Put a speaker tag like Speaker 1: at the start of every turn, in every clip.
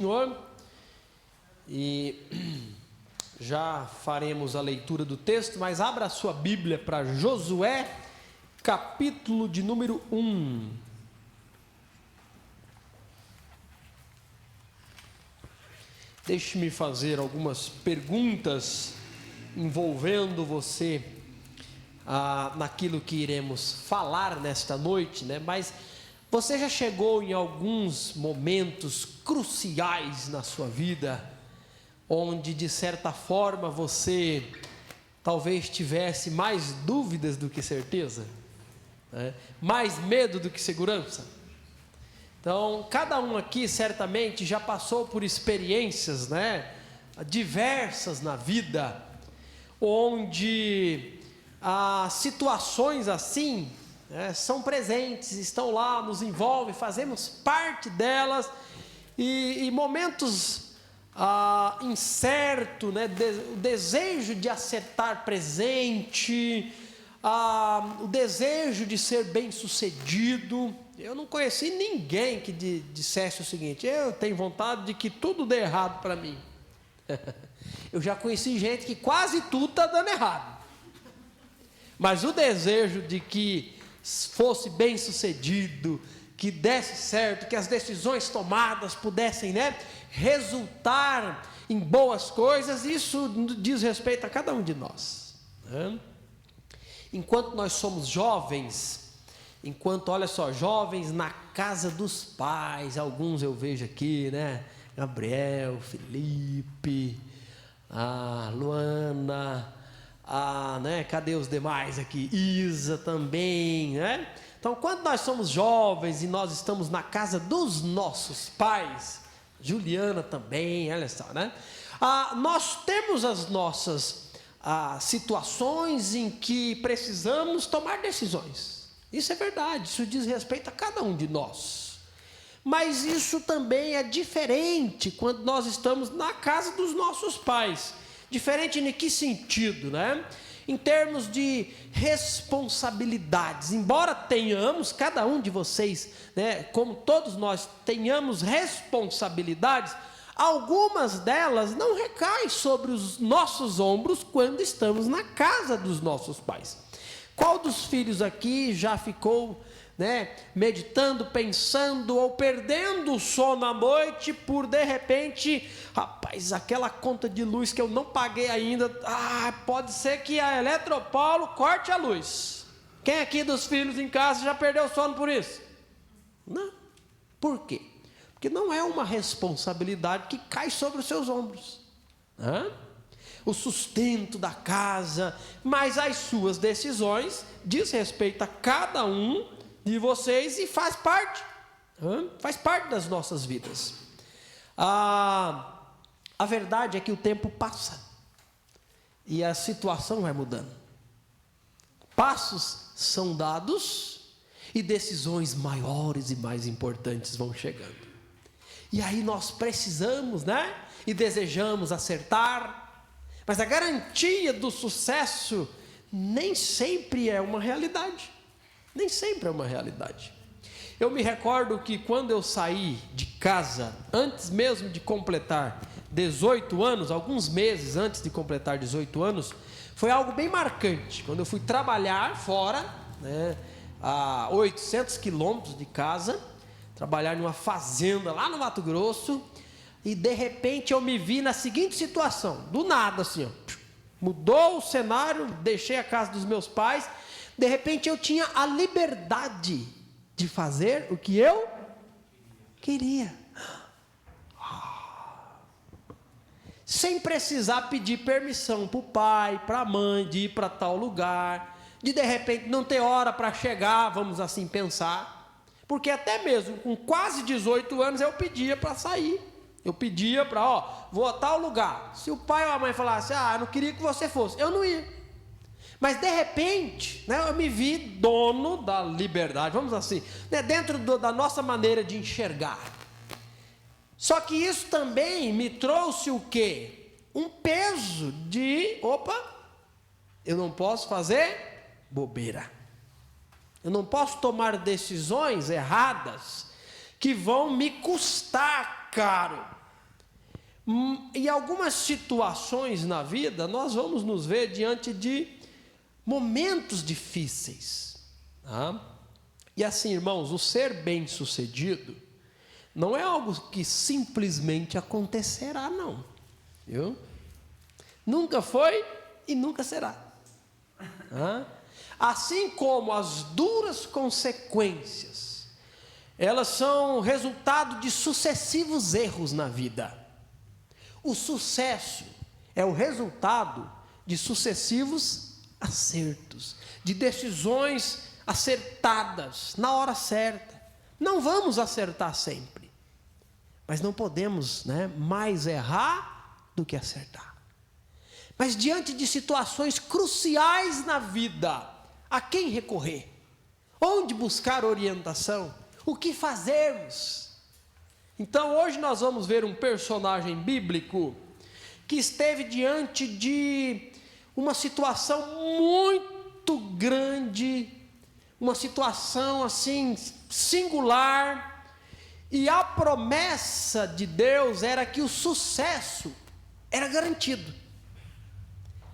Speaker 1: Senhor, e já faremos a leitura do texto, mas abra a sua Bíblia para Josué, capítulo de número 1. Deixe-me fazer algumas perguntas envolvendo você naquilo que iremos falar nesta noite, né? Mas você já chegou em alguns momentos cruciais na sua vida, onde de certa forma você talvez tivesse mais dúvidas do que certeza, né? Mais medo do que segurança? Então, cada um aqui certamente já passou por experiências, né, diversas na vida, onde situações assim, né, são presentes, estão lá, nos envolvem, fazemos parte delas, e momentos incertos, né, o desejo de acertar presente, o desejo de ser bem sucedido. Eu não conheci ninguém que dissesse o seguinte: eu tenho vontade de que tudo dê errado para mim. Eu já conheci gente que quase tudo está dando errado, mas o desejo de que fosse bem sucedido, que desse certo, que as decisões tomadas pudessem, né, resultar em boas coisas, isso diz respeito a cada um de nós, né? Enquanto nós somos jovens, olha só, jovens na casa dos pais, alguns eu vejo aqui, né? Gabriel, Felipe, Luana, né? Cadê os demais aqui? Isa também, né? Então, quando nós somos jovens e nós estamos na casa dos nossos pais, Juliana também, olha só, né? Nós temos as nossas situações em que precisamos tomar decisões. Isso é verdade, isso diz respeito a cada um de nós. Mas isso também é diferente quando nós estamos na casa dos nossos pais. Diferente em que sentido, né? Em termos de responsabilidades. Embora tenhamos, cada um de vocês, né, como todos nós, tenhamos responsabilidades, algumas delas não recaem sobre os nossos ombros quando estamos na casa dos nossos pais. Qual dos filhos aqui já ficou, né, meditando, pensando ou perdendo o sono à noite por de repente, rapaz, aquela conta de luz que eu não paguei ainda, pode ser que a Eletropaulo corte a luz? Quem aqui dos filhos em casa já perdeu o sono por isso? Não. Por quê? Porque não é uma responsabilidade que cai sobre os seus ombros, né? O sustento da casa, mas as suas decisões diz respeito a cada um de vocês e faz parte das nossas vidas. A verdade é que o tempo passa e a situação vai mudando. Passos são dados e decisões maiores e mais importantes vão chegando. E aí nós precisamos, né, e desejamos acertar, mas a garantia do sucesso nem sempre é uma realidade. Nem sempre é uma realidade. Eu me recordo que quando eu saí de casa, antes mesmo de completar 18 anos, alguns meses antes de completar 18 anos, foi algo bem marcante. Quando eu fui trabalhar fora, né, a 800 quilômetros de casa, trabalhar numa fazenda lá no Mato Grosso, e de repente eu me vi na seguinte situação, do nada assim, mudou o cenário, deixei a casa dos meus pais, de repente eu tinha a liberdade de fazer o que eu queria, sem precisar pedir permissão para o pai, para a mãe, de ir para tal lugar, de repente não ter hora para chegar, vamos assim pensar, porque até mesmo com quase 18 anos eu pedia para sair, eu pedia para, vou a tal lugar, se o pai ou a mãe falasse, eu não queria que você fosse, eu não ia, mas de repente, né, eu me vi dono da liberdade, vamos assim, né, dentro da nossa maneira de enxergar. Só que isso também me trouxe o quê? Um peso de, eu não posso fazer bobeira, eu não posso tomar decisões erradas que vão me custar caro. Em algumas situações na vida, nós vamos nos ver diante de momentos difíceis. Tá? E assim, irmãos, o ser bem-sucedido não é algo que simplesmente acontecerá, não. Viu? Nunca foi e nunca será. Tá? Assim como as duras consequências, elas são resultado de sucessivos erros na vida. O sucesso é o resultado de sucessivos acertos, de decisões acertadas na hora certa. Não vamos acertar sempre, mas não podemos, mais errar do que acertar. Mas diante de situações cruciais na vida, a quem recorrer? Onde buscar orientação? O que fazermos? Então hoje nós vamos ver um personagem bíblico que esteve diante de uma situação muito grande, uma situação assim singular, e a promessa de Deus era que o sucesso era garantido.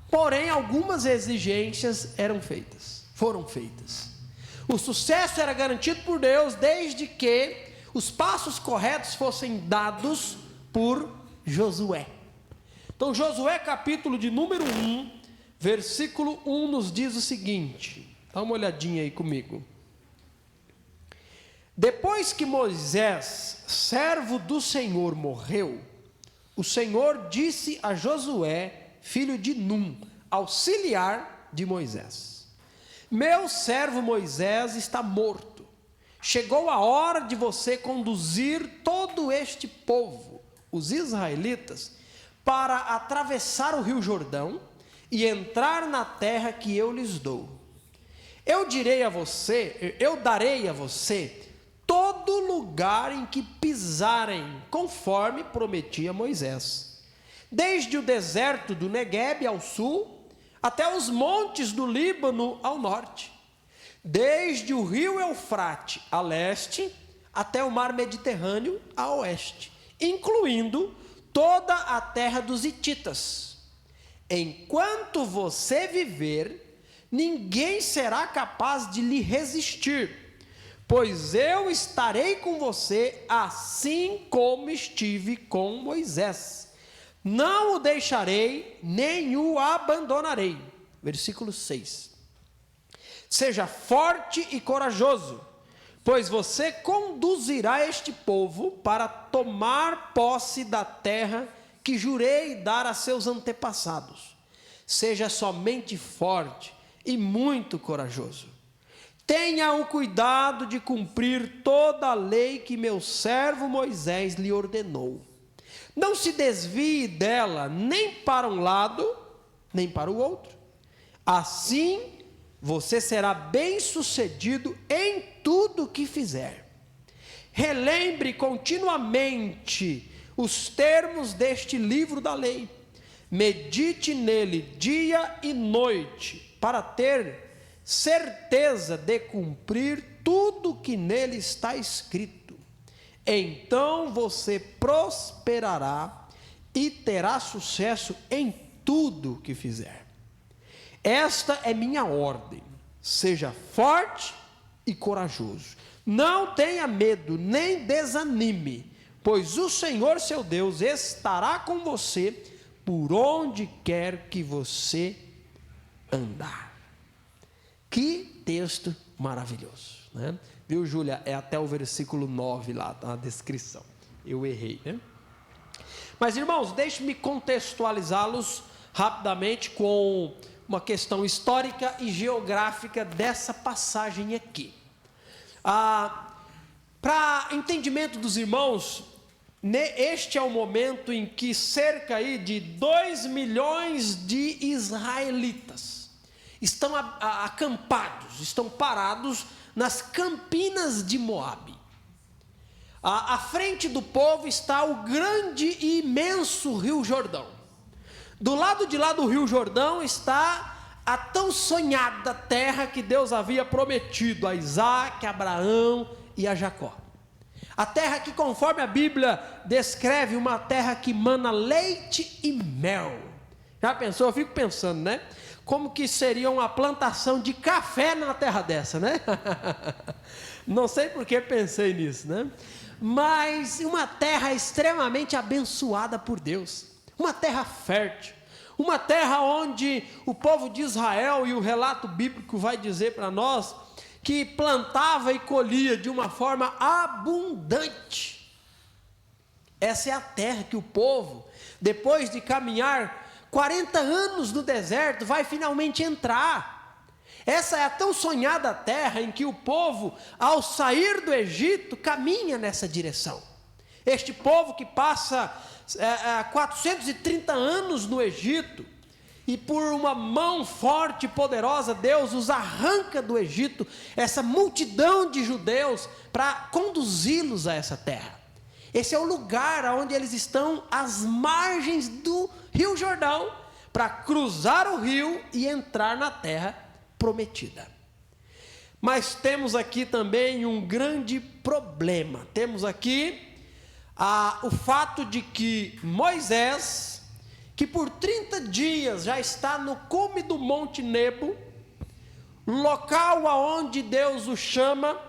Speaker 1: Porém, algumas exigências foram feitas. O sucesso era garantido por Deus desde que os passos corretos fossem dados por Josué. Então, Josué, capítulo de número 1, versículo 1, nos diz o seguinte. Dá uma olhadinha aí comigo. Depois que Moisés, servo do Senhor, morreu, o Senhor disse a Josué, filho de Num, auxiliar de Moisés: meu servo Moisés está morto. Chegou a hora de você conduzir todo este povo, os israelitas, para atravessar o rio Jordão e entrar na terra que eu lhes dou. Eu darei a você todo lugar em que pisarem, conforme prometia Moisés, desde o deserto do Neguebe ao sul, até os montes do Líbano ao norte, desde o rio Eufrate a leste, até o mar Mediterrâneo a oeste, incluindo toda a terra dos hititas. Enquanto você viver, ninguém será capaz de lhe resistir, pois eu estarei com você, assim como estive com Moisés. Não o deixarei, nem o abandonarei. Versículo 6. Seja forte e corajoso, pois você conduzirá este povo para tomar posse da terra que jurei dar a seus antepassados. Seja somente forte e muito corajoso. Tenha o cuidado de cumprir toda a lei que meu servo Moisés lhe ordenou. Não se desvie dela nem para um lado, nem para o outro. Assim, você será bem-sucedido em tudo que fizer. Relembre continuamente os termos deste livro da lei. Medite nele dia e noite, para ter certeza de cumprir tudo que nele está escrito. Então você prosperará e terá sucesso em tudo que fizer. Esta é minha ordem: seja forte e corajoso. Não tenha medo, nem desanime, pois o Senhor seu Deus estará com você por onde quer que você andar. Que texto maravilhoso, né? Viu, Júlia? É até o versículo 9 lá, tá na descrição. Eu errei, né? Mas, irmãos, deixe-me contextualizá-los rapidamente com uma questão histórica e geográfica dessa passagem aqui. Para entendimento dos irmãos, este é o momento em que cerca aí de 2 milhões de israelitas estão acampados, estão parados nas campinas de Moabe. À frente do povo está o grande e imenso rio Jordão. Do lado de lá do rio Jordão está a tão sonhada terra que Deus havia prometido a Isaac, a Abraão e a Jacó. A terra que, conforme a Bíblia descreve, uma terra que mana leite e mel. Já pensou? Eu fico pensando, né? Como que seria uma plantação de café numa terra dessa, né? Não sei por que pensei nisso, né? Mas uma terra extremamente abençoada por Deus. Uma terra fértil. Uma terra onde o povo de Israel, e o relato bíblico vai dizer para nós, que plantava e colhia de uma forma abundante. Essa é a terra que o povo, depois de caminhar 40 anos no deserto, vai finalmente entrar. Essa é a tão sonhada terra em que o povo, ao sair do Egito, caminha nessa direção. Este povo que passa 430 anos no Egito, e por uma mão forte e poderosa, Deus os arranca do Egito, essa multidão de judeus, para conduzi-los a essa terra. Esse é o lugar onde eles estão, às margens do Rio Jordão, para cruzar o rio e entrar na terra prometida. Mas temos aqui também um grande problema. Temos aqui o fato de que Moisés, que por 30 dias já está no cume do Monte Nebo, local aonde Deus o chama,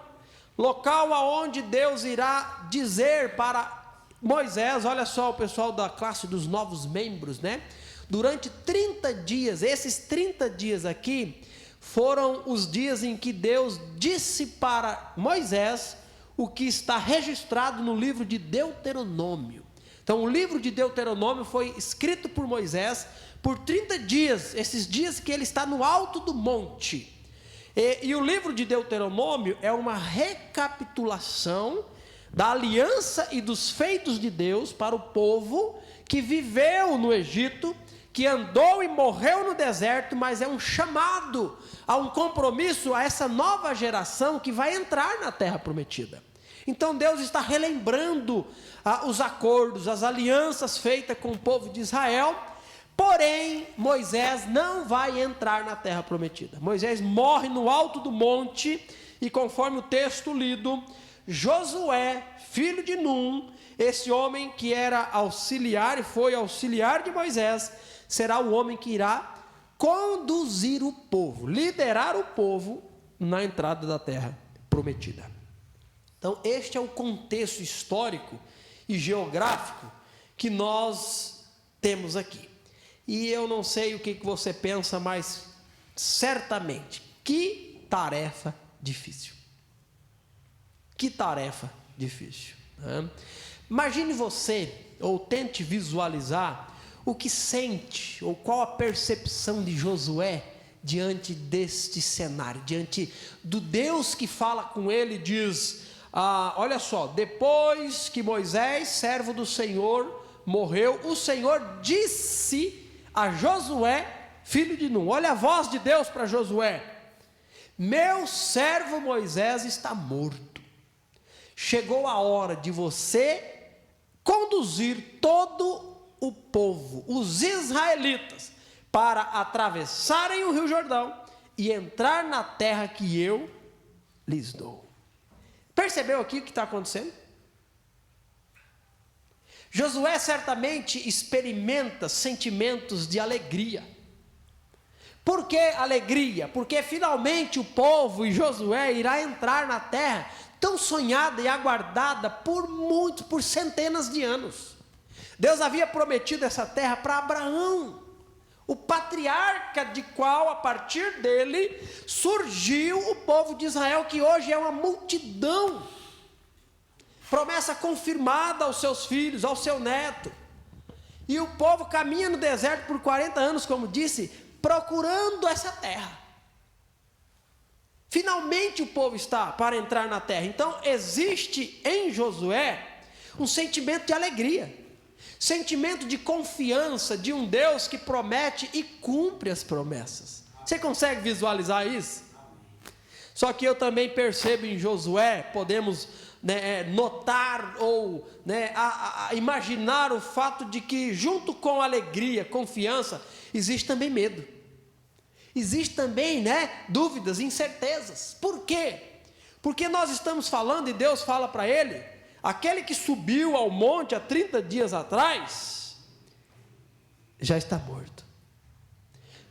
Speaker 1: local aonde Deus irá dizer para Moisés, olha só o pessoal da classe dos novos membros, né? Durante 30 dias, esses 30 dias aqui, foram os dias em que Deus disse para Moisés o que está registrado no livro de Deuteronômio. Então, o livro de Deuteronômio foi escrito por Moisés por 30 dias, esses dias que ele está no alto do monte. E o livro de Deuteronômio é uma recapitulação da aliança e dos feitos de Deus para o povo que viveu no Egito, que andou e morreu no deserto, mas é um chamado a um compromisso a essa nova geração que vai entrar na terra prometida. Então Deus está relembrando os acordos, as alianças feitas com o povo de Israel, porém Moisés não vai entrar na terra prometida. Moisés morre no alto do monte, e conforme o texto lido, Josué, filho de Num, esse homem que era auxiliar e foi auxiliar de Moisés, será o homem que irá conduzir o povo, liderar o povo na entrada da terra prometida. Então, este é o contexto histórico e geográfico que nós temos aqui. E eu não sei o que você pensa, mas certamente, que tarefa difícil. Que tarefa difícil, né? Imagine você, ou tente visualizar, o que sente, ou qual a percepção de Josué diante deste cenário, diante do Deus que fala com ele e diz... olha só, depois que Moisés, servo do Senhor, morreu, o Senhor disse a Josué, filho de Num, olha a voz de Deus para Josué: meu servo Moisés está morto, chegou a hora de você conduzir todo o povo, os israelitas, para atravessarem o Rio Jordão e entrar na terra que eu lhes dou. Percebeu aqui o que está acontecendo? Josué certamente experimenta sentimentos de alegria. Por que alegria? Porque finalmente o povo e Josué irá entrar na terra tão sonhada e aguardada por centenas de anos. Deus havia prometido essa terra para Abraão, o patriarca de qual, a partir dele, surgiu o povo de Israel, que hoje é uma multidão. Promessa confirmada aos seus filhos, ao seu neto. E o povo caminha no deserto por 40 anos, como disse, procurando essa terra. Finalmente o povo está para entrar na terra. Então existe em Josué um sentimento de alegria, sentimento de confiança de um Deus que promete e cumpre as promessas. Você consegue visualizar isso? Só que eu também percebo em Josué, podemos notar ou imaginar o fato de que junto com alegria, confiança, existe também medo. Existe também dúvidas, incertezas. Por quê? Porque nós estamos falando e Deus fala para ele, aquele que subiu ao monte há 30 dias atrás, já está morto.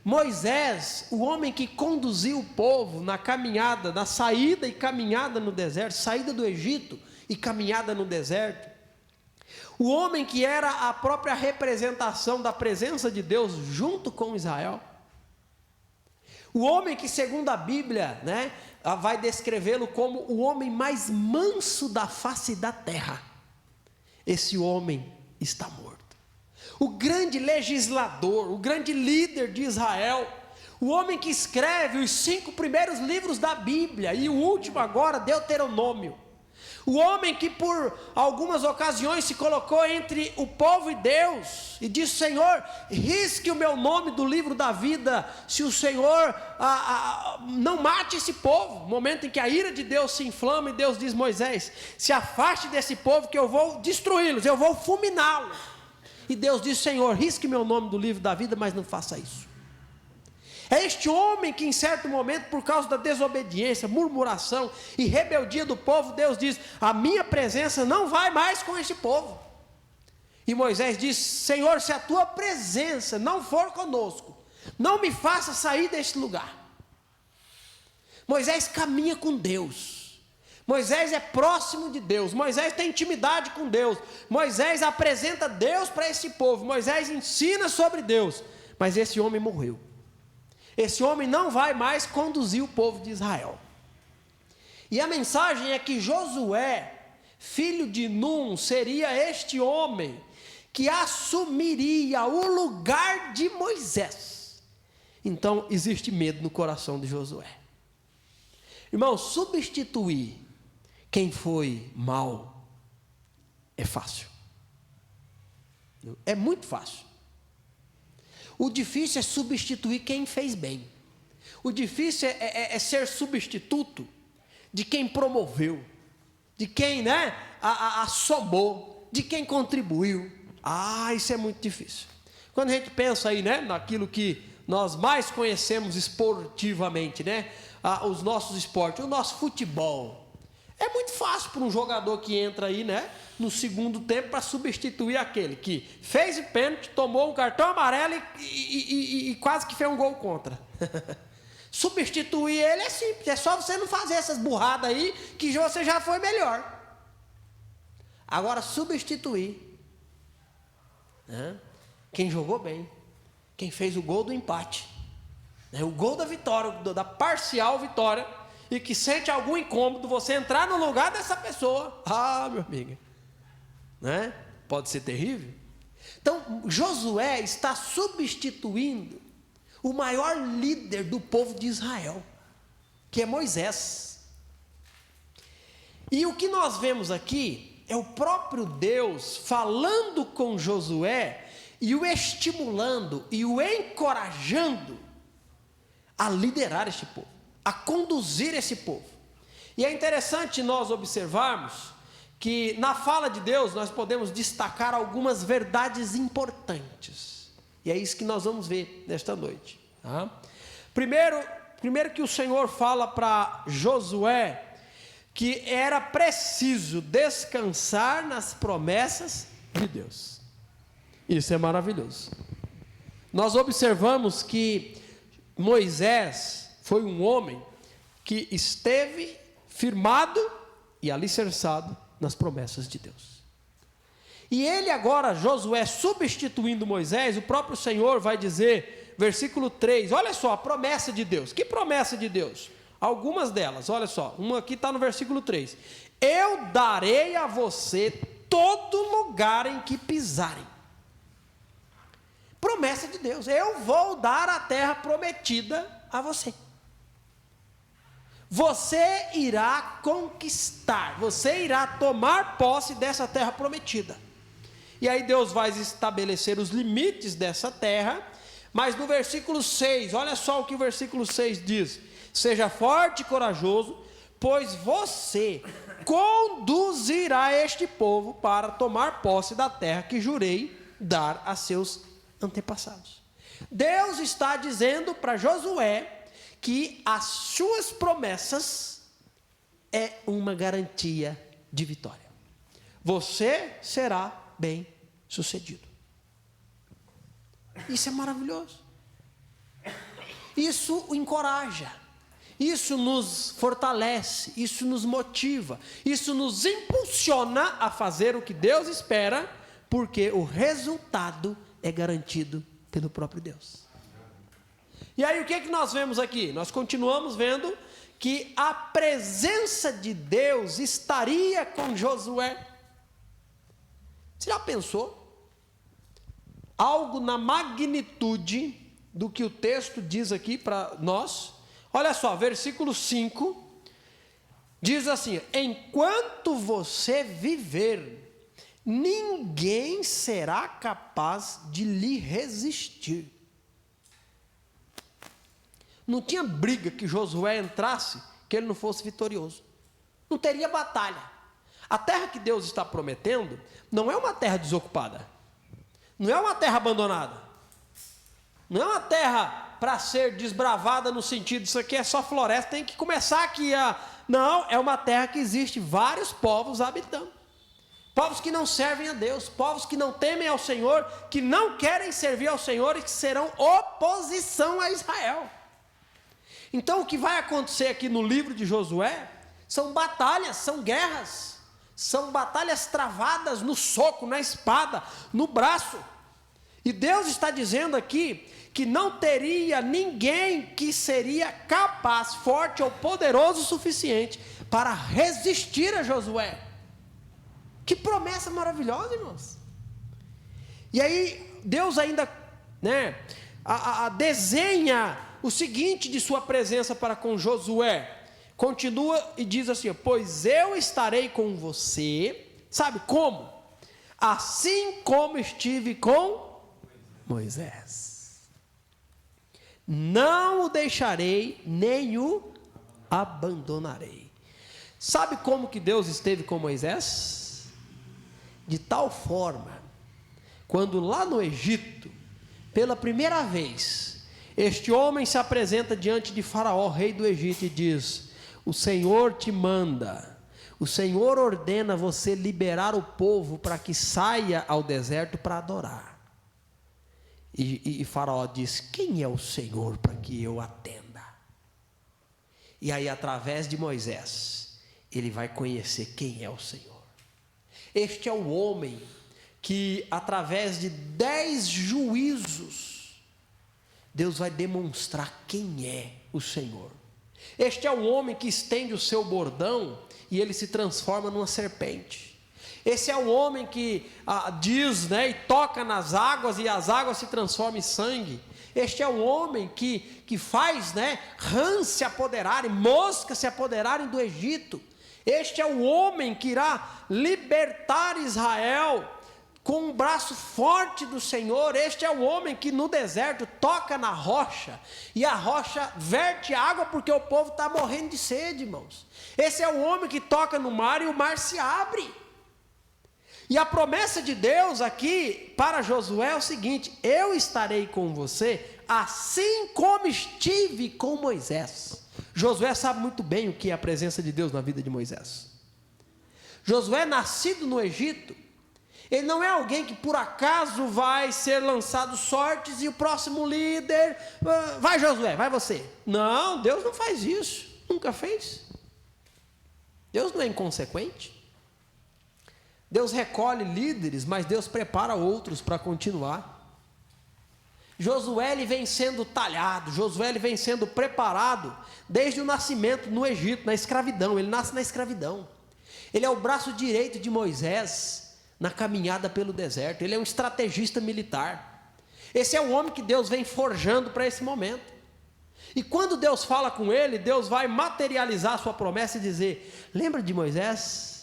Speaker 1: Moisés, o homem que conduziu o povo na caminhada, na saída e caminhada no deserto, saída do Egito e caminhada no deserto, o homem que era a própria representação da presença de Deus junto com Israel, o homem que, segundo a Bíblia, vai descrevê-lo como o homem mais manso da face da terra, esse homem está morto. O grande legislador, o grande líder de Israel, o homem que escreve os 5 primeiros livros da Bíblia, e o último agora, Deuteronômio, o homem que por algumas ocasiões se colocou entre o povo e Deus, e disse: Senhor, risque o meu nome do livro da vida, se o Senhor não mate esse povo. Momento em que a ira de Deus se inflama, e Deus diz: Moisés, se afaste desse povo, que eu vou destruí-los, eu vou fulminá-los. E Deus diz: Senhor, risque meu nome do livro da vida, mas não faça isso. É este homem que em certo momento, por causa da desobediência, murmuração e rebeldia do povo, Deus diz: a minha presença não vai mais com este povo. E Moisés diz: Senhor, se a tua presença não for conosco, não me faça sair deste lugar. Moisés caminha com Deus, Moisés é próximo de Deus, Moisés tem intimidade com Deus, Moisés apresenta Deus para esse povo, Moisés ensina sobre Deus, mas esse homem morreu. Esse homem não vai mais conduzir o povo de Israel. E a mensagem é que Josué, filho de Num, seria este homem que assumiria o lugar de Moisés. Então existe medo no coração de Josué. Irmão, substituir quem foi mal é fácil. É muito fácil. O difícil é substituir quem fez bem. O difícil é ser substituto de quem promoveu, de quem somou, de quem contribuiu. Isso é muito difícil. Quando a gente pensa aí, naquilo que nós mais conhecemos esportivamente, os nossos esportes, o nosso futebol. É muito fácil para um jogador que entra aí, no segundo tempo, para substituir aquele que fez o pênalti, tomou um cartão amarelo e quase que fez um gol contra. Substituir ele é simples, é só você não fazer essas burradas aí, que você já foi melhor. Agora, substituir quem jogou bem, quem fez o gol do empate, o gol da vitória, da parcial vitória, e que sente algum incômodo, você entrar no lugar dessa pessoa, meu amigo, pode ser terrível. Então, Josué está substituindo o maior líder do povo de Israel, que é Moisés. E o que nós vemos aqui é o próprio Deus falando com Josué e o estimulando e o encorajando a liderar este povo, a conduzir esse povo. E é interessante nós observarmos que na fala de Deus nós podemos destacar algumas verdades importantes. E é isso que nós vamos ver nesta noite. Primeiro que o Senhor fala para Josué que era preciso descansar nas promessas de Deus. Isso é maravilhoso. Nós observamos que Moisés foi um homem que esteve firmado e alicerçado nas promessas de Deus. E ele agora, Josué, substituindo Moisés, o próprio Senhor vai dizer, versículo 3, olha só, a promessa de Deus. Que promessa de Deus? Algumas delas, olha só, uma aqui está no versículo 3. Eu darei a você todo lugar em que pisarem. Promessa de Deus, eu vou dar a terra prometida a você. Você irá conquistar, você irá tomar posse dessa terra prometida. E aí Deus vai estabelecer os limites dessa terra, mas no versículo 6, olha só o que o versículo 6 diz: seja forte e corajoso, pois você conduzirá este povo para tomar posse da terra que jurei dar a seus antepassados. Deus está dizendo para Josué que as suas promessas é uma garantia de vitória. você será bem sucedido. Isso é maravilhoso. Isso o encoraja. Isso nos fortalece, isso nos motiva, isso nos impulsiona a fazer o que Deus espera, porque o resultado é garantido pelo próprio Deus. E aí o que é que nós vemos aqui? Nós continuamos vendo que a presença de Deus estaria com Josué. Você já pensou? Algo na magnitude do que o texto diz aqui para nós. Olha só, versículo 5, diz assim: enquanto você viver, ninguém será capaz de lhe resistir. Não tinha briga que Josué entrasse, que ele não fosse vitorioso. Não teria batalha. A terra que Deus está prometendo, não é uma terra desocupada. Não é uma terra abandonada. Não é uma terra para ser desbravada no sentido, isso aqui é só floresta, tem que começar aqui a... Não, é uma terra que existe vários povos habitando. Povos que não servem a Deus, povos que não temem ao Senhor, que não querem servir ao Senhor e que serão oposição a Israel. Então o que vai acontecer aqui no livro de Josué são batalhas, são guerras, são batalhas travadas no soco, na espada, no braço. E Deus está dizendo aqui que não teria ninguém que seria capaz, forte ou poderoso o suficiente para resistir a Josué. Que promessa maravilhosa, irmãos. E aí Deus ainda, desenha o seguinte de sua presença para com Josué. Continua e diz assim: pois eu estarei com você. Sabe como? Assim como estive com Moisés. Não o deixarei, nem o abandonarei. Sabe como que Deus esteve com Moisés? De tal forma, quando lá no Egito, pela primeira vez, este homem se apresenta diante de Faraó, rei do Egito, e diz: o Senhor te manda, o Senhor ordena você liberar o povo para que saia ao deserto para adorar. E Faraó diz: quem é o Senhor para que eu atenda? E aí, através de Moisés, ele vai conhecer quem é o Senhor. Este é o homem que, através de 10 juízos, Deus vai demonstrar quem é o Senhor. Este é o homem que estende o seu bordão e ele se transforma numa serpente. Esse é o homem que diz, e toca nas águas e as águas se transformam em sangue. Este é o homem que faz, rãs se apoderarem, moscas se apoderarem do Egito. Este é o homem que irá libertar Israel com o braço forte do Senhor. Este é o homem que no deserto toca na rocha, e a rocha verte água porque o povo está morrendo de sede, irmãos. Esse é o homem que toca no mar e o mar se abre. E a promessa de Deus aqui para Josué é o seguinte: eu estarei com você, assim como estive com Moisés. Josué sabe muito bem o que é a presença de Deus na vida de Moisés. Josué, nascido no Egito, ele não é alguém que por acaso vai ser lançado sortes e o próximo líder, vai Josué, vai você. Não, Deus não faz isso, nunca fez. Deus não é inconsequente. Deus recolhe líderes, mas Deus prepara outros para continuar. Josué ele vem sendo talhado, Josué ele vem sendo preparado desde o nascimento no Egito, na escravidão. Ele nasce na escravidão. Ele é o braço direito de Moisés na caminhada pelo deserto. Ele é um estrategista militar. Esse é o homem que Deus vem forjando para esse momento. E quando Deus fala com ele, Deus vai materializar a sua promessa e dizer: lembra de Moisés?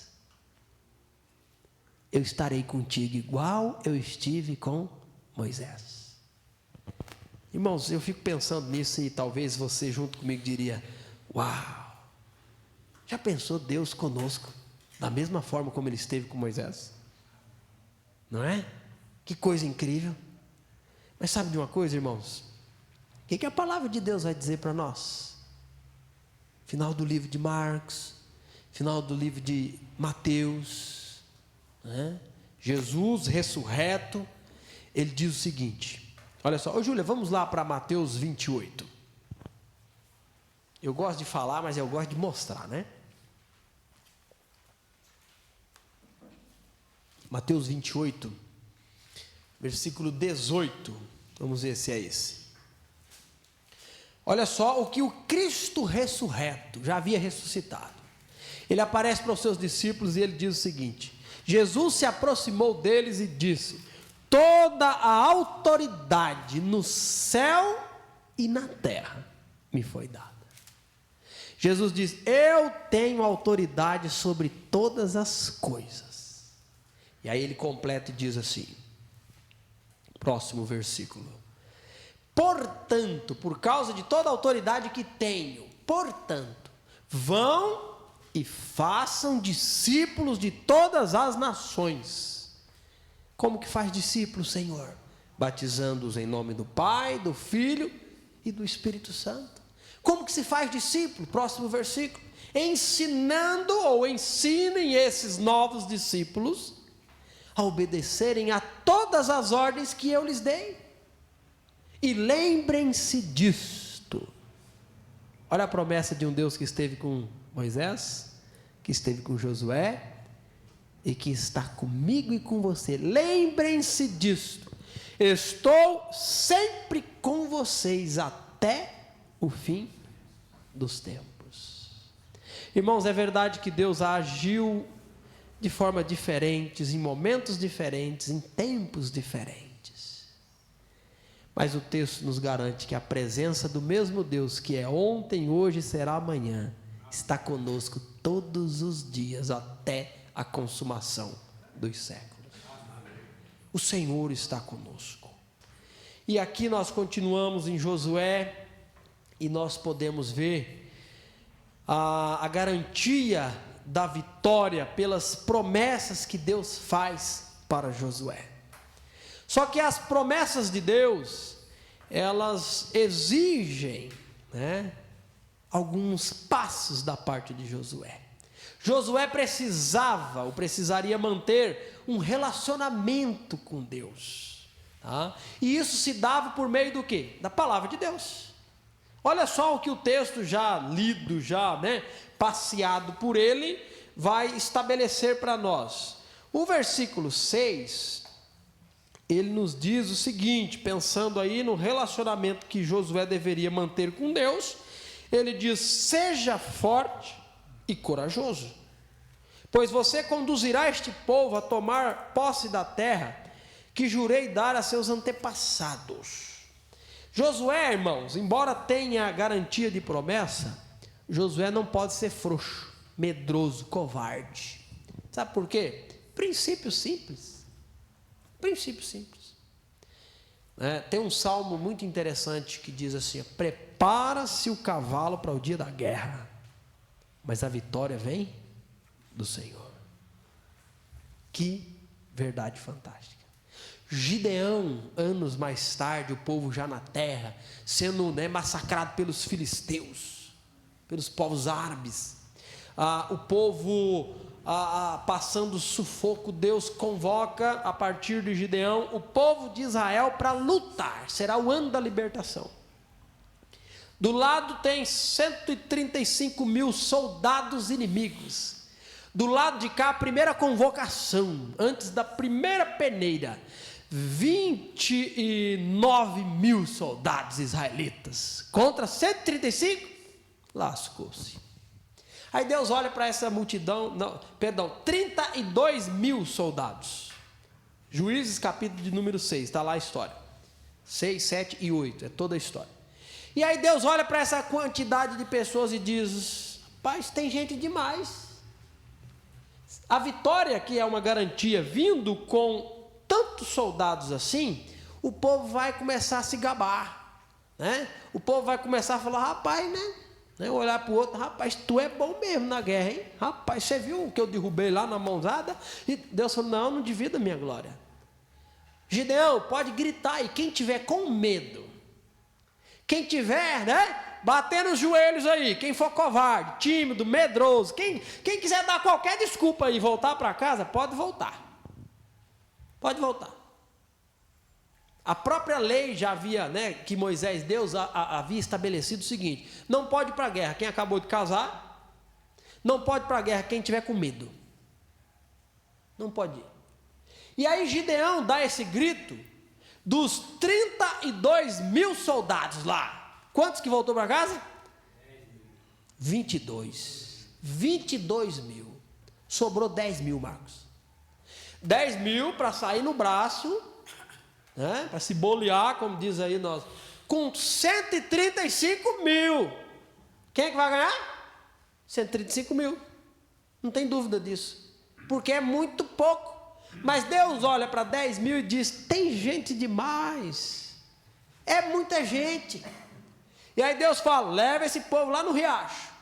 Speaker 1: Eu estarei contigo igual eu estive com Moisés. Irmãos, eu fico pensando nisso e talvez você junto comigo diria: uau, já pensou Deus conosco da mesma forma como ele esteve com Moisés? Não é? Que coisa incrível. Mas sabe de uma coisa, irmãos? O que a palavra de Deus vai dizer para nós? Final do livro de Marcos, final do livro de Mateus, né? Jesus ressurreto, ele diz o seguinte, olha só, ô Júlia, vamos lá para Mateus 28. Eu gosto de falar, mas eu gosto de mostrar, né? Mateus 28, versículo 18, vamos ver se é esse. Olha só o que o Cristo ressurreto já havia ressuscitado. Ele aparece para os seus discípulos e ele diz o seguinte: Jesus se aproximou deles e disse: toda a autoridade no céu e na terra me foi dada. Jesus diz: eu tenho autoridade sobre todas as coisas. E aí ele completa e diz assim, próximo versículo: portanto, por causa de toda a autoridade que tenho, portanto, vão e façam discípulos de todas as nações. Como que faz discípulos, Senhor? Batizando-os em nome do Pai, do Filho e do Espírito Santo. Como que se faz discípulo? Próximo versículo: ensinando ou ensinem esses novos discípulos a obedecerem a todas as ordens que eu lhes dei. E lembrem-se disto. Olha a promessa de um Deus que esteve com Moisés, que esteve com Josué e que está comigo e com você. Lembrem-se disto: estou sempre com vocês até o fim dos tempos. Irmãos, é verdade que Deus agiu de forma diferentes, em momentos diferentes, em tempos diferentes. Mas o texto nos garante que a presença do mesmo Deus, que é ontem, hoje e será amanhã, está conosco todos os dias até a consumação dos séculos. O Senhor está conosco. E aqui nós continuamos em Josué e nós podemos ver a garantia da vitória pelas promessas que Deus faz para Josué. Só que as promessas de Deus, elas exigem, né, alguns passos da parte de Josué. Josué precisava, ou precisaria manter um relacionamento com Deus, tá? E isso se dava por meio do quê? Da palavra de Deus. Olha só o que o texto já lido, já, né, passeado por ele, vai estabelecer para nós. O versículo 6, ele nos diz o seguinte, pensando aí no relacionamento que Josué deveria manter com Deus, ele diz: seja forte e corajoso, pois você conduzirá este povo a tomar posse da terra que jurei dar a seus antepassados. Josué, irmãos, embora tenha garantia de promessa, Josué não pode ser frouxo, medroso, covarde. Sabe por quê? Princípio simples. Princípio simples. Tem um salmo muito interessante que diz assim: prepara-se o cavalo para o dia da guerra, mas a vitória vem do Senhor. Que verdade fantástica. Gideão, anos mais tarde, o povo já na terra, sendo, né, massacrado pelos filisteus, pelos povos árabes, o povo passando sufoco, Deus convoca a partir de Gideão o povo de Israel para lutar. Será o ano da libertação. Do lado tem 135 mil soldados inimigos. Do lado de cá, a primeira convocação, antes da primeira peneira, 29 mil soldados israelitas, contra 135, lascou-se. Aí Deus olha para essa multidão, 32 mil soldados. Juízes capítulo de número 6, está lá a história, 6, 7 e 8, é toda a história. E aí Deus olha para essa quantidade de pessoas e diz: rapaz, tem gente demais. A vitória, que é uma garantia, vindo com tantos soldados assim, o povo vai começar a se gabar, né? O povo vai começar a falar: rapaz, né? Olhar para o outro: rapaz, tu é bom mesmo na guerra, hein? Rapaz, você viu o que eu derrubei lá na mãozada? E Deus falou: não divida a minha glória. Gideão, pode gritar aí, quem tiver com medo, quem tiver, né, batendo os joelhos aí, quem for covarde, tímido, medroso, quem quiser dar qualquer desculpa aí e voltar para casa, pode voltar. pode voltar. A própria lei já havia, que Deus havia estabelecido o seguinte: não pode ir para a guerra quem acabou de casar, não pode ir para a guerra quem tiver com medo. Não pode ir. E aí Gideão dá esse grito dos 32 mil soldados lá. Quantos que voltou para casa? 22. 22 mil. Sobrou 10 mil, Marcos. 10 mil para sair no braço, para se bolear, como diz aí nós, com 135 mil. Quem é que vai ganhar? 135 mil. Não tem dúvida disso. Porque é muito pouco. Mas Deus olha para 10 mil e diz: tem gente demais. É muita gente. E aí Deus fala: leva esse povo lá no riacho.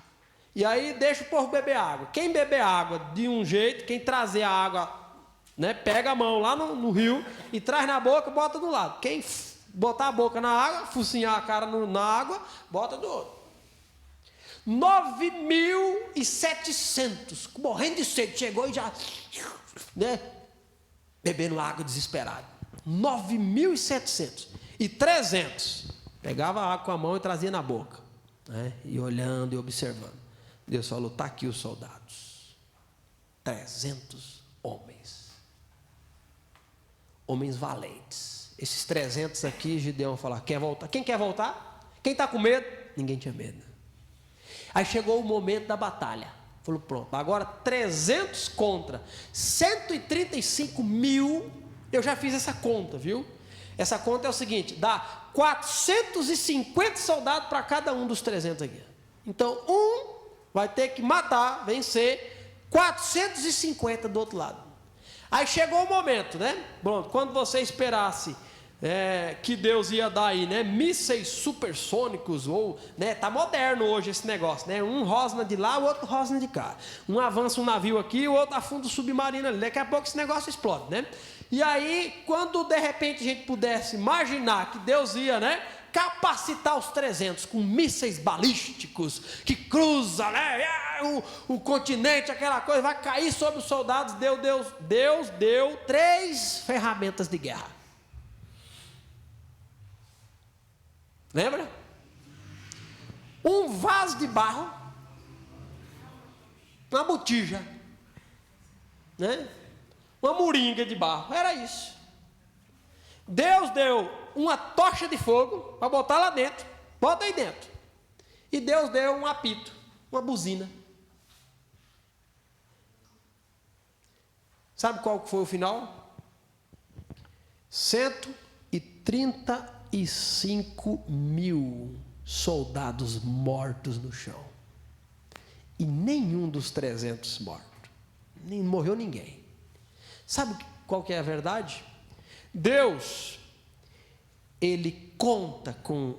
Speaker 1: E aí deixa o povo beber água. Quem beber água de um jeito, quem trazer a água, pega a mão lá no rio e traz na boca, bota do lado. Quem botar a boca na água, focinhar a cara na água, bota do outro. 9.700, morrendo de sede, chegou e já, bebendo água desesperado. 9.700 e 300 pegava a água com a mão e trazia na boca, e olhando e observando. Deus falou: está aqui os soldados, 300 homens valentes. Esses 300 aqui, Gideão falou: quer voltar? Quem quer voltar? Quem está com medo? Ninguém tinha medo. Aí chegou o momento da batalha. Falou: pronto, agora 300 contra 135 mil. Eu já fiz essa conta, viu? Essa conta é o seguinte: dá 450 soldados para cada um dos 300 aqui. Então, um vai ter que matar, vencer 450 do outro lado. Aí chegou o momento, Pronto, quando você esperasse que Deus ia dar aí, mísseis supersônicos, ou, tá moderno hoje esse negócio, um rosna de lá, o outro rosna de cá. Um avança um navio aqui, o outro afunda o submarino ali. Daqui a pouco esse negócio explode, E aí, quando de repente a gente pudesse imaginar que Deus ia, capacitar os 300 com mísseis balísticos que cruza, o continente, aquela coisa, vai cair sobre os soldados. Deus deu 3 ferramentas de guerra. Lembra? Um vaso de barro, uma botija, uma moringa de barro, era isso. Deus deu uma tocha de fogo para botar lá dentro, bota aí dentro. E Deus deu um apito, uma buzina. Sabe qual foi o final? 135 mil soldados mortos no chão. E nenhum dos 300 mortos. Nem morreu ninguém. Sabe qual que é a verdade? Deus, Ele conta com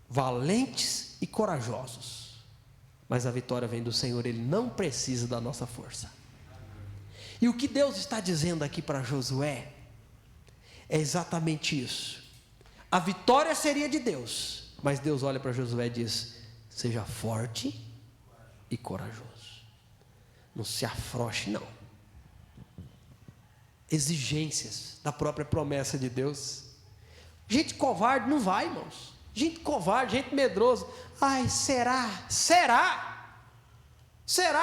Speaker 1: valentes e corajosos. Mas a vitória vem do Senhor, Ele não precisa da nossa força. E o que Deus está dizendo aqui para Josué é exatamente isso. A vitória seria de Deus, mas Deus olha para Josué e diz: seja forte e corajoso. Não se afrouxe, não. Exigências da própria promessa de Deus. Gente covarde não vai, irmãos. Gente covarde, gente medrosa. Ai, será? Será?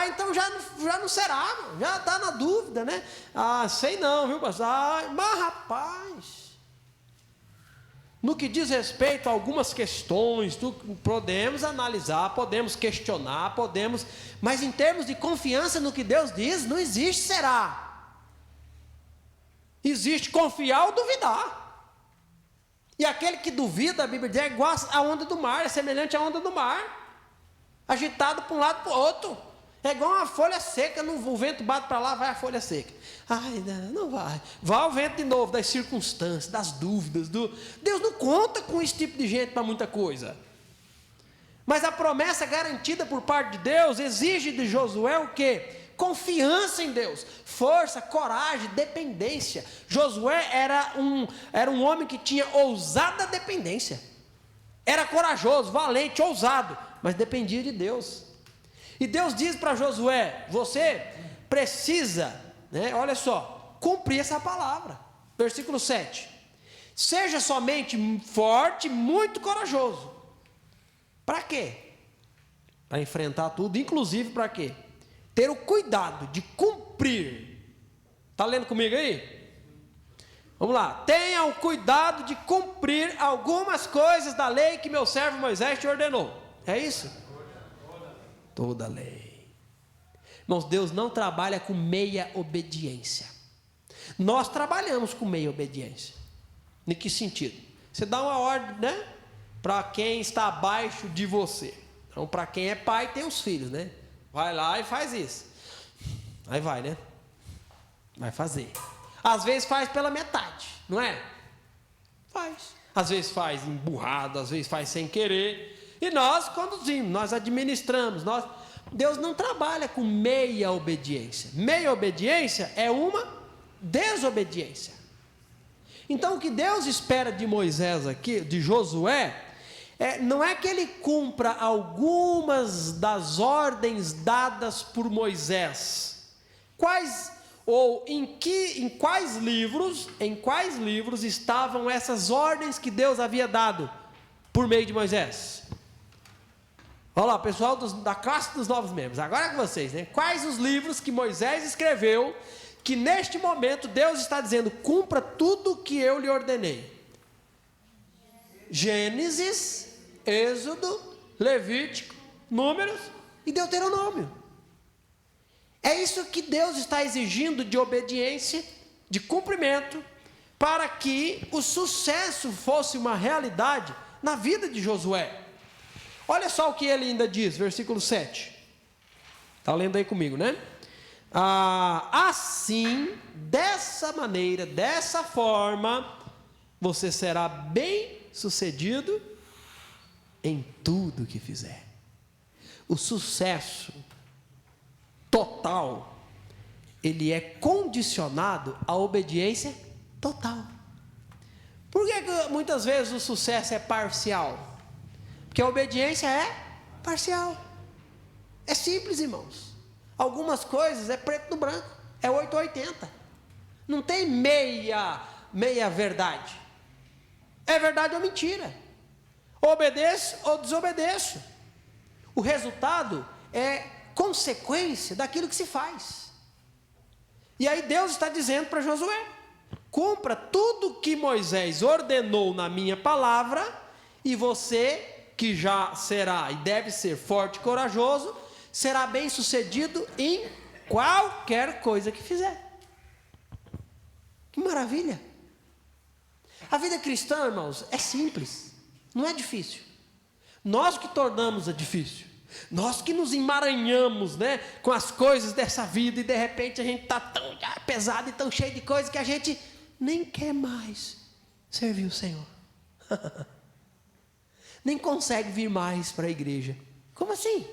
Speaker 1: Então já não será, já está na dúvida, sei não, viu, pastor? Mas rapaz, no que diz respeito a algumas questões, podemos analisar, podemos questionar, mas em termos de confiança no que Deus diz, não existe será. Existe confiar ou duvidar. E aquele que duvida, a Bíblia diz, é igual a onda do mar, é semelhante à onda do mar, agitado para um lado para o outro. É igual uma folha seca, o vento bate para lá, vai a folha seca. Ai, não vai. Vai o vento de novo, das circunstâncias, das dúvidas. Deus não conta com esse tipo de gente para muita coisa. Mas a promessa garantida por parte de Deus exige de Josué o quê? Confiança em Deus, força, coragem, dependência. Josué era um homem que tinha ousada dependência. Era corajoso, valente, ousado, mas dependia de Deus. E Deus diz para Josué: você precisa, olha só, cumprir essa palavra. versículo 7. Seja somente forte, muito corajoso. Para quê? Para enfrentar tudo, inclusive para quê? Ter o cuidado de cumprir. Está lendo comigo aí? Vamos lá. Tenha o cuidado de cumprir algumas coisas da lei que meu servo Moisés te ordenou. É isso? Toda a lei. Irmãos, Deus não trabalha com meia obediência. Nós trabalhamos com meia obediência. Em que sentido? Você dá uma ordem, né? Para quem está abaixo de você. Então, para quem é pai, tem os filhos, né? Vai lá e faz isso. Aí vai, né? Vai fazer. Às vezes faz pela metade, não é? Faz. Às vezes faz emburrado, às vezes faz sem querer. E nós conduzimos, nós administramos. Deus não trabalha com meia obediência. Meia obediência é uma desobediência. Então o que Deus espera de Moisés aqui, de Josué, não é que ele cumpra algumas das ordens dadas por Moisés. Em quais livros estavam essas ordens que Deus havia dado por meio de Moisés? Olha lá, pessoal da classe dos novos membros, agora é com vocês, né? Quais os livros que Moisés escreveu, que neste momento Deus está dizendo, cumpra tudo o que eu lhe ordenei? Gênesis, Êxodo, Levítico, Números e Deuteronômio. É isso que Deus está exigindo de obediência, de cumprimento, para que o sucesso fosse uma realidade na vida de Josué. Olha só o que ele ainda diz, versículo 7. Está lendo aí comigo, né? Assim, dessa maneira, dessa forma, você será bem sucedido em tudo que fizer. O sucesso total, ele é condicionado à obediência total. Por que muitas vezes o sucesso é parcial? Porque a obediência é parcial. É simples, irmãos. Algumas coisas é preto no branco, é 880. Não tem meia verdade. É verdade ou mentira. Obedeço ou desobedeço. O resultado é consequência daquilo que se faz. E aí Deus está dizendo para Josué: cumpra tudo que Moisés ordenou na minha palavra, e você, que já será e deve ser forte e corajoso, será bem sucedido em qualquer coisa que fizer. Que maravilha! A vida cristã, irmãos, é simples, não é difícil. Nós que tornamos a difícil. Nós que nos emaranhamos, né, com as coisas dessa vida, e de repente a gente está tão pesado e tão cheio de coisas que a gente nem quer mais servir o Senhor. Nem consegue vir mais para a igreja. Como assim?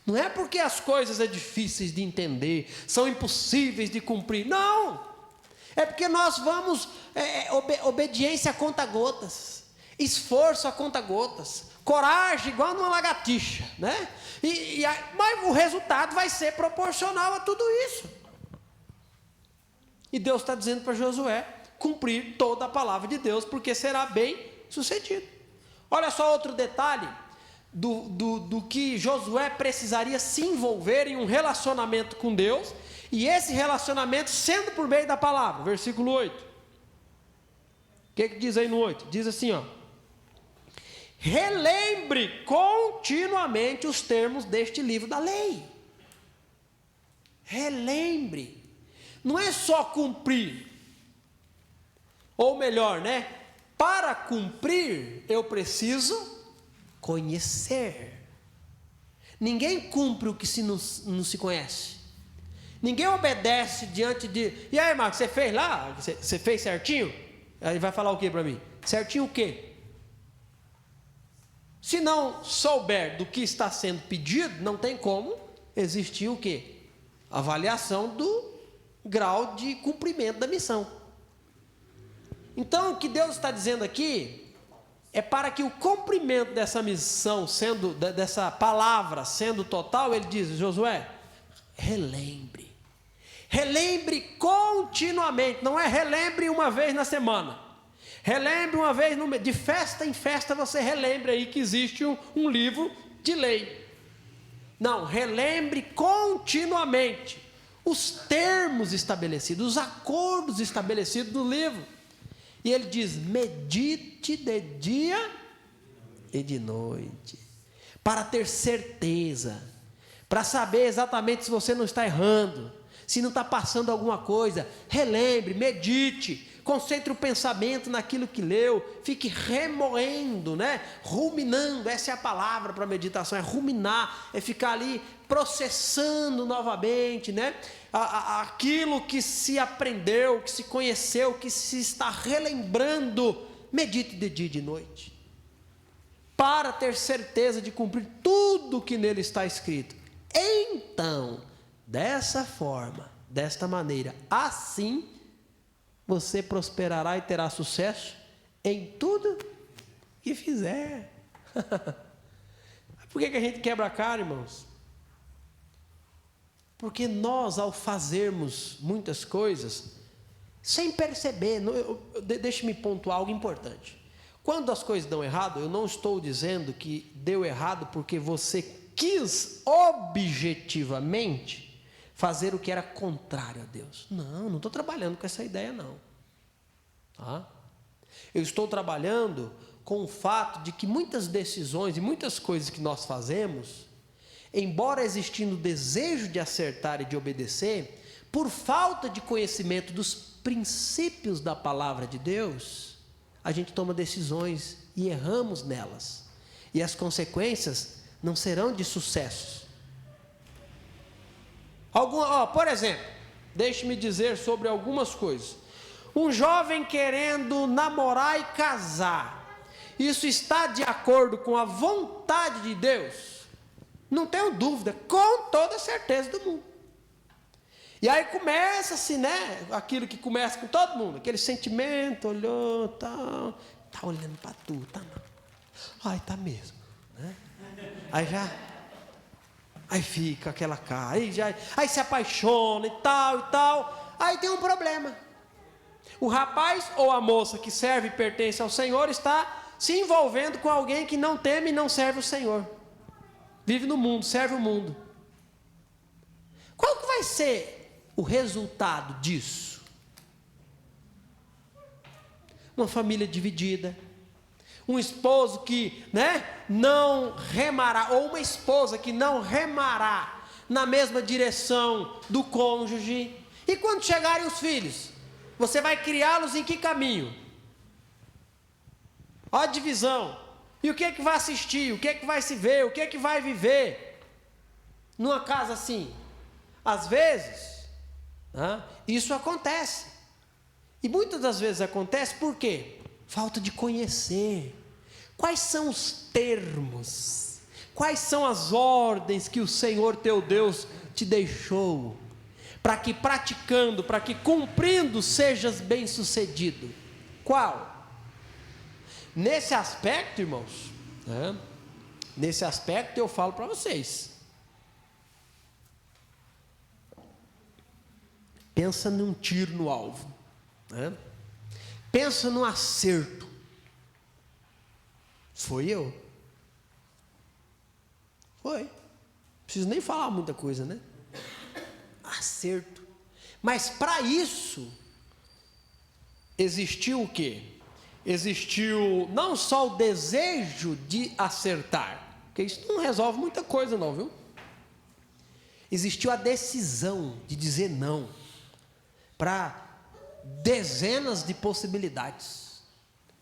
Speaker 1: Não é porque as coisas são difíceis de entender, são impossíveis de cumprir. Não! É porque nós vamos, obediência a conta-gotas, esforço a conta-gotas, coragem igual numa lagartixa, né? Mas o resultado vai ser proporcional a tudo isso. E Deus está dizendo para Josué cumprir toda a palavra de Deus, porque será bem sucedido. Olha só outro detalhe do que Josué precisaria se envolver em um relacionamento com Deus, e esse relacionamento sendo por meio da palavra. Versículo 8. O que diz aí no 8? Diz assim, ó: relembre continuamente os termos deste livro da lei. Relembre. Não é só cumprir. Ou melhor, né? Para cumprir, eu preciso conhecer. Ninguém cumpre o que não se conhece. Ninguém obedece diante de... E aí, Marcos, você fez lá? Você fez certinho? Aí ele vai falar o que para mim? Certinho o quê? Se não souber do que está sendo pedido, não tem como existir o quê? Avaliação do grau de cumprimento da missão. Então, o que Deus está dizendo aqui é para que o cumprimento dessa missão, dessa palavra sendo total, ele diz: Josué, relembre. Relembre continuamente, não é relembre uma vez na semana. Relembre uma vez, de festa em festa, você relembre aí que existe um livro de lei. Não, relembre continuamente os termos estabelecidos, os acordos estabelecidos no livro. E ele diz: medite de dia e de noite, para ter certeza, para saber exatamente se você não está errando, se não está passando alguma coisa. Relembre, medite, concentre o pensamento naquilo que leu, fique remoendo, né? Ruminando, essa é a palavra para meditação, é ruminar, é ficar ali processando novamente, né? Aquilo que se aprendeu, que se conheceu, que se está relembrando. Medite de dia e de noite, para ter certeza de cumprir tudo que nele está escrito. Então, dessa forma, desta maneira, assim, você prosperará e terá sucesso em tudo que fizer. Por que a gente quebra a cara, irmãos? Porque nós, ao fazermos muitas coisas, sem perceber, deixe-me pontuar algo importante. Quando as coisas dão errado, eu não estou dizendo que deu errado porque você quis objetivamente fazer o que era contrário a Deus. Não estou trabalhando com essa ideia, não. Tá? Eu estou trabalhando com o fato de que muitas decisões e muitas coisas que nós fazemos, embora existindo o desejo de acertar e de obedecer, por falta de conhecimento dos princípios da palavra de Deus, a gente toma decisões e erramos nelas. E as consequências não serão de sucessos. Por exemplo, deixe-me dizer sobre algumas coisas. Um jovem querendo namorar e casar, isso está de acordo com a vontade de Deus? Não tenho dúvida, com toda certeza do mundo. E aí começa-se, né, aquilo que começa com todo mundo, aquele sentimento, olhou, tá olhando para tu, tá não. Ai, tá mesmo, né? Aí fica aquela cara, aí se apaixona e tal, aí tem um problema. O rapaz ou a moça que serve e pertence ao Senhor está se envolvendo com alguém que não teme e não serve o Senhor. Vive no mundo, serve o mundo. Qual que vai ser o resultado disso? Uma família dividida, um esposo que, não remará, ou uma esposa que não remará na mesma direção do cônjuge. E quando chegarem os filhos, você vai criá-los em que caminho? Olha a divisão. E o que é que vai assistir? O que é que vai se ver? O que é que vai viver numa casa assim? Às vezes, isso acontece. E muitas das vezes acontece por quê? Falta de conhecer. Quais são os termos? Quais são as ordens que o Senhor teu Deus te deixou? Para que praticando, para que cumprindo, sejas bem-sucedido. Qual? Nesse aspecto, irmãos, nesse aspecto eu falo para vocês. Pensa num tiro no alvo, pensa num acerto. Foi eu. Foi. Não preciso nem falar muita coisa, né? Acerto. Mas para isso, existiu o quê? Existiu não só o desejo de acertar, porque isso não resolve muita coisa não, viu? Existiu a decisão de dizer não para dezenas de possibilidades,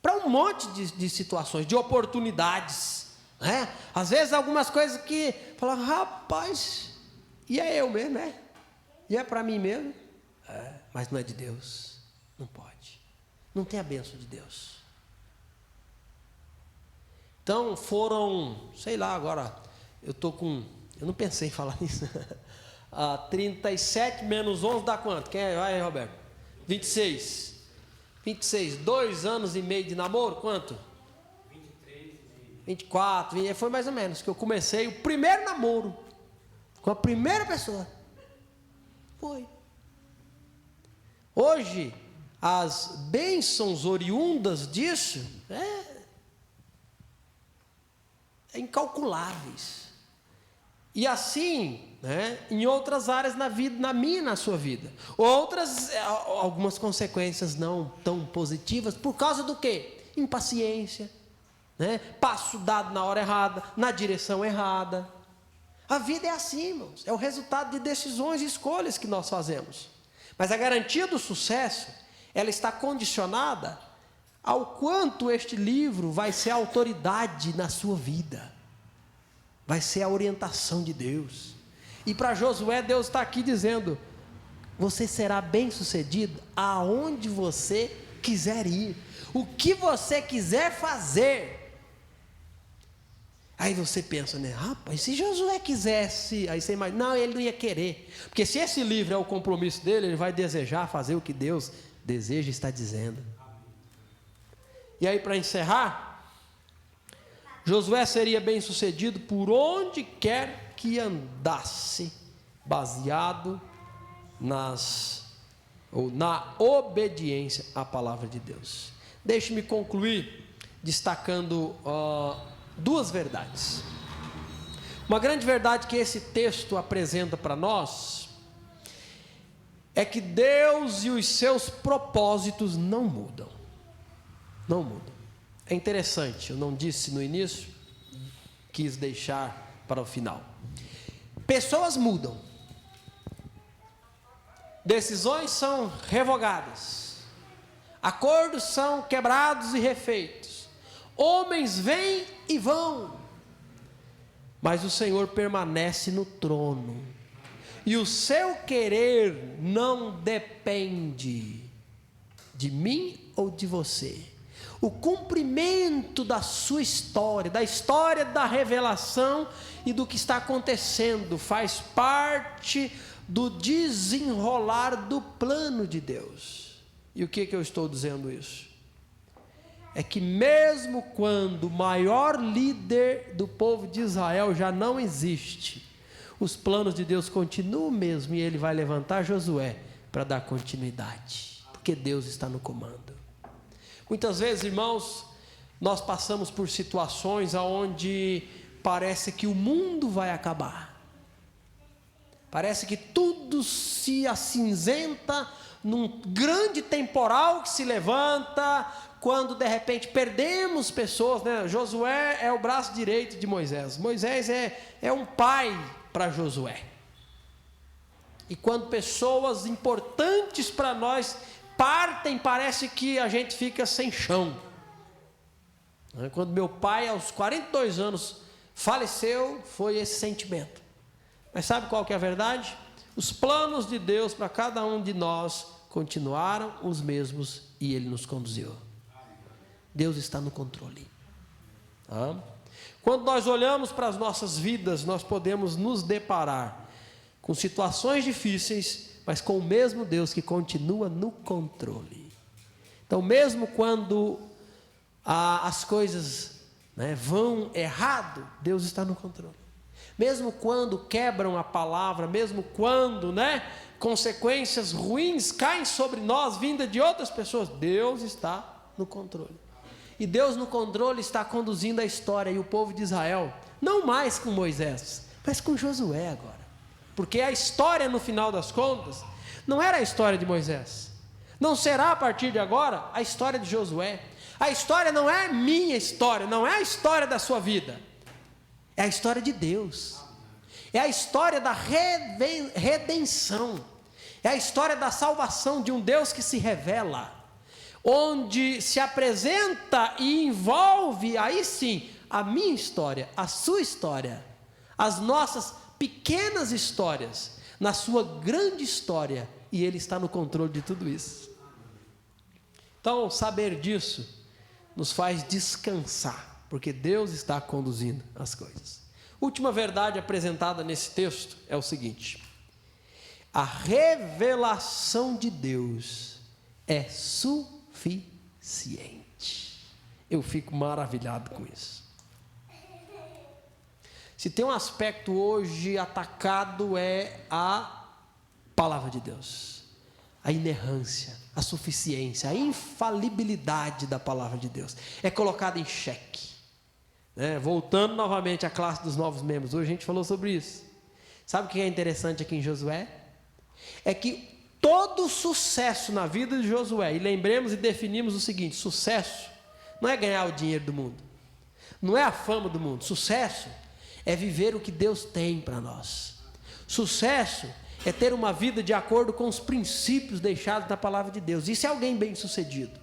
Speaker 1: para um monte de situações, de oportunidades, né? Às vezes algumas coisas que fala, rapaz, e é eu mesmo, né? E é para mim mesmo? Mas não é de Deus, não pode, não tem a bênção de Deus. Então foram, sei lá, agora eu não pensei em falar nisso. 37 menos 11 dá quanto? Quem é? Vai, Roberto. 26, 2 anos e meio de namoro, quanto? 24, foi mais ou menos, que eu comecei o primeiro namoro, com a primeira pessoa. Foi. Hoje, as bênçãos oriundas disso é incalculáveis. E assim, em outras áreas na vida, na minha e na sua vida. Outras, algumas consequências não tão positivas, por causa do quê? Impaciência, passo dado na hora errada, na direção errada. A vida é assim, irmãos, é o resultado de decisões e escolhas que nós fazemos. Mas a garantia do sucesso, ela está condicionada ao quanto este livro vai ser autoridade na sua vida, vai ser a orientação de Deus. E para Josué, Deus está aqui dizendo: você será bem sucedido aonde você quiser ir, o que você quiser fazer. Aí você pensa, rapaz, se Josué quisesse, aí você imagina, não, ele não ia querer, porque se esse livro é o compromisso dele, ele vai desejar fazer o que Deus deseja e está dizendo. E aí, para encerrar, Josué seria bem sucedido por onde quer que andasse, baseado na obediência à palavra de Deus. Deixe-me concluir destacando duas verdades. Uma grande verdade que esse texto apresenta para nós é que Deus e os seus propósitos não mudam. Não mudam. É interessante, eu não disse no início, quis deixar para o final. Pessoas mudam. Decisões são revogadas. Acordos são quebrados e refeitos. Homens vêm e vão, mas o Senhor permanece no trono, e o seu querer não depende de mim ou de você. O cumprimento da sua história, da história da revelação e do que está acontecendo, faz parte do desenrolar do plano de Deus. E o que eu estou dizendo isso? É que mesmo quando o maior líder do povo de Israel já não existe, os planos de Deus continuam mesmo, e ele vai levantar Josué para dar continuidade, porque Deus está no comando. Muitas vezes, irmãos, nós passamos por situações onde parece que o mundo vai acabar, parece que tudo se acinzenta num grande temporal que se levanta, quando de repente perdemos pessoas, Josué é o braço direito de Moisés. Moisés é um pai para Josué. E quando pessoas importantes para nós partem, parece que a gente fica sem chão. Quando meu pai, aos 42 anos, faleceu, foi esse sentimento. Mas sabe qual que é a verdade? Os planos de Deus para cada um de nós continuaram os mesmos, e Ele nos conduziu. Deus está no controle. Quando nós olhamos para as nossas vidas, nós podemos nos deparar com situações difíceis, mas com o mesmo Deus que continua no controle. Então, mesmo quando as coisas vão errado, Deus está no controle. Mesmo quando quebram a palavra, mesmo quando consequências ruins caem sobre nós, vinda de outras pessoas, Deus está no controle. E Deus no controle está conduzindo a história, e o povo de Israel, não mais com Moisés, mas com Josué agora. Porque a história, no final das contas, não era a história de Moisés, não será a partir de agora a história de Josué. A história não é minha história, não é a história da sua vida, é a história de Deus, é a história da redenção, é a história da salvação de um Deus que se revela, onde se apresenta e envolve, aí sim, a minha história, a sua história, as nossas pequenas histórias, na sua grande história, e Ele está no controle de tudo isso. Então, saber disso nos faz descansar, porque Deus está conduzindo as coisas. Última verdade apresentada nesse texto é o seguinte: a revelação de Deus é suficiente. Eu fico maravilhado com isso. Se tem um aspecto hoje atacado, é a palavra de Deus. a inerrância, a suficiência, a infalibilidade da palavra de Deus é colocada em xeque. Voltando novamente à classe dos novos membros, hoje a gente falou sobre isso. Sabe o que é interessante aqui em Josué? É que todo sucesso na vida de Josué, e lembremos e definimos o seguinte: sucesso não é ganhar o dinheiro do mundo, não é a fama do mundo. Sucesso é viver o que Deus tem para nós. Sucesso é ter uma vida de acordo com os princípios deixados na palavra de Deus. Isso é alguém bem sucedido.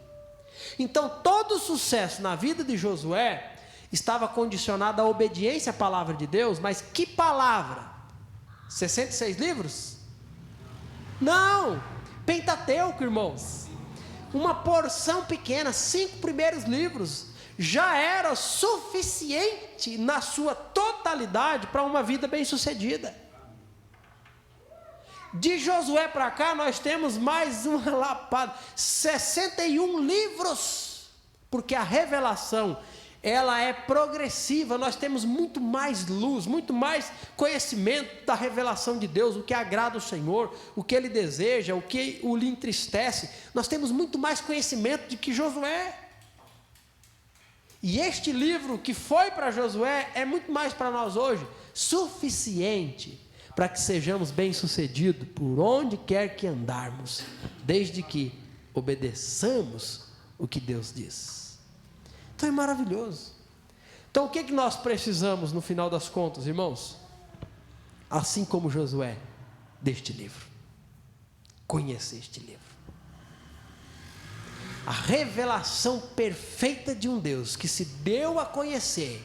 Speaker 1: Então todo sucesso na vida de Josué estava condicionado à obediência à palavra de Deus. Mas que palavra? 66 livros? Não, Pentateuco, irmãos. Uma porção pequena, 5 primeiros livros, já era suficiente na sua totalidade para uma vida bem sucedida. De Josué para cá nós temos mais uma lapada, 61 livros, porque a revelação ela é progressiva. Nós temos muito mais luz, muito mais conhecimento da revelação de Deus, o que agrada o Senhor, o que Ele deseja, o que o lhe entristece. Nós temos muito mais conhecimento do que Josué. E este livro que foi para Josué é muito mais para nós hoje, suficiente para que sejamos bem-sucedidos por onde quer que andarmos, desde que obedeçamos o que Deus diz. Então é maravilhoso. Então o que nós precisamos no final das contas, irmãos? Assim como Josué, deste livro. Conhecer este livro. A revelação perfeita de um Deus que se deu a conhecer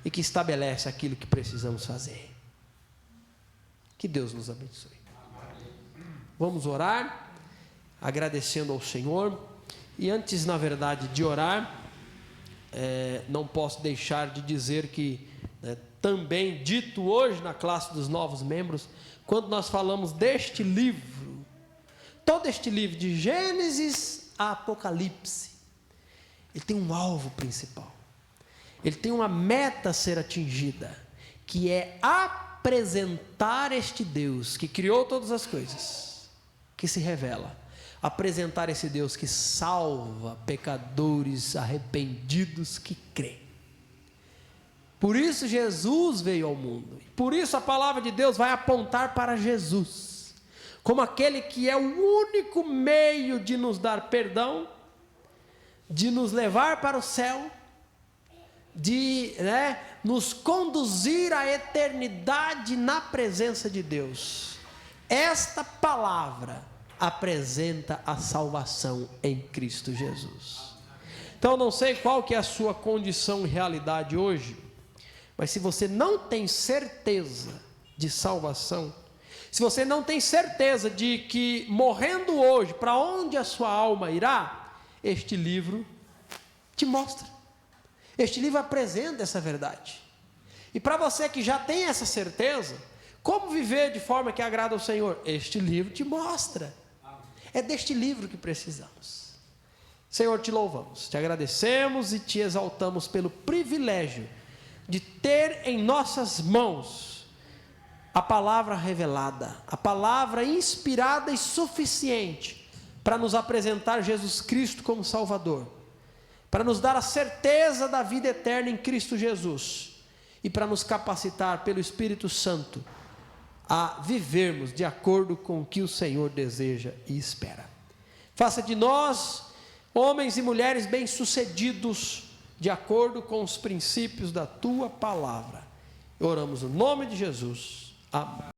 Speaker 1: e que estabelece aquilo que precisamos fazer. Que Deus nos abençoe. Vamos orar, agradecendo ao Senhor. E antes, na verdade, de orar, não posso deixar de dizer que, também dito hoje na classe dos novos membros, quando nós falamos deste livro, todo este livro, de Gênesis a Apocalipse, ele tem um alvo principal, ele tem uma meta a ser atingida, que é apresentar este Deus que criou todas as coisas, que se revela, apresentar esse Deus que salva pecadores arrependidos que creem. Por isso Jesus veio ao mundo, por isso a palavra de Deus vai apontar para Jesus, como aquele que é o único meio de nos dar perdão, de nos levar para o céu, de nos conduzir à eternidade na presença de Deus. Esta palavra apresenta a salvação em Cristo Jesus. Então não sei qual que é a sua condição e realidade hoje, mas se você não tem certeza de salvação, se você não tem certeza de que morrendo hoje, para onde a sua alma irá, este livro te mostra. Este livro apresenta essa verdade. E para você que já tem essa certeza, como viver de forma que agrada ao Senhor? Este livro te mostra. É deste livro que precisamos. Senhor, te louvamos, te agradecemos e te exaltamos pelo privilégio de ter em nossas mãos a palavra revelada, a palavra inspirada e suficiente para nos apresentar Jesus Cristo como Salvador, para nos dar a certeza da vida eterna em Cristo Jesus e para nos capacitar pelo Espírito Santo a vivermos de acordo com o que o Senhor deseja e espera. Faça de nós homens e mulheres bem-sucedidos de acordo com os princípios da tua palavra. Oramos no nome de Jesus. Amém.